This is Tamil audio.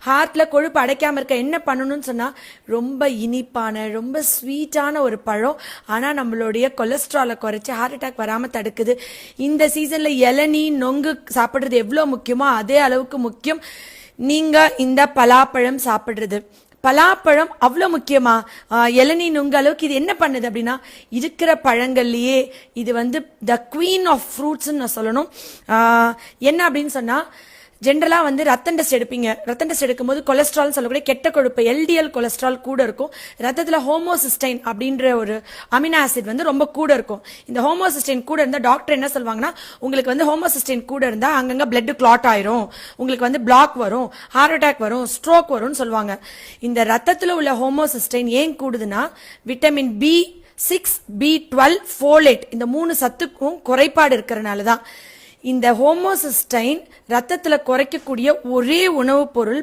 ஹார்ட்ல கொழுப்பு அடைக்காம இருக்க என்ன பண்ணணும்னு சொன்னா, ரொம்ப இனிப்பான ரொம்ப ஸ்வீட்டான ஒரு பழம், ஆனா நம்மளுடைய கொலஸ்ட்ராலை குறைச்சி ஹார்ட் அட்டாக் வராம தடுக்குது. இந்த சீசன்ல இளநீ நொங்கு சாப்பிடுறது எவ்வளவு முக்கியமோ அதே அளவுக்கு முக்கியம் நீங்க இந்த பலாப்பழம் சாப்பிடுறது. பலாப்பழம் அவ்வளோ முக்கியமா? இளநீ நுங்க அளவுக்கு இது என்ன பண்ணுது அப்படின்னா, இருக்கிற பழங்கள்லயே இது த குவீன் ஆஃப் ஃப்ரூட்ஸ்ன்னு நான் சொல்லணும். என்ன அப்படின்னு சொன்னா, ஜென்ரலா ரத்தம் டெஸ்ட் எடுப்பீங்க. ரத்தம் டெஸ்ட் எடுக்கும்போது கொலஸ்ட்ரால் சொல்லக்கூடிய கெட்ட கொழுப்பு எல்டிஎல் கொலஸ்ட்ரால் கூட இருக்கும். ரத்தத்துல ஹோமோசிஸ்டைன் அப்படின்ற ஒரு அமினோ ஆசிட் ரொம்ப கூட இருக்கும். இந்த ஹோமோசிஸ்டைன் கூட இருந்தா டாக்டர் என்ன சொல்வாங்கன்னா, உங்களுக்கு ஹோமோசிஸ்டைன் கூட இருந்தா அங்கங்க பிளட் கிளாட் ஆயிரும், உங்களுக்கு பிளாக் வரும், ஹார்ட் அட்டாக் வரும், ஸ்ட்ரோக் வரும்னு சொல்லுவாங்க. இந்த ரத்தத்துல உள்ள ஹோமோசிஸ்டைன் ஏன் கூடுதுன்னா, விட்டமின் B6 B12 ஃபோலேட் இந்த 3 சத்துக்கும் குறைபாடு இருக்கிறனால தான். இந்த ஹோமோசிஸ்டைன் ரத்தத்துல குறைக்கக்கூடிய ஒரே உணவுப் பொருள்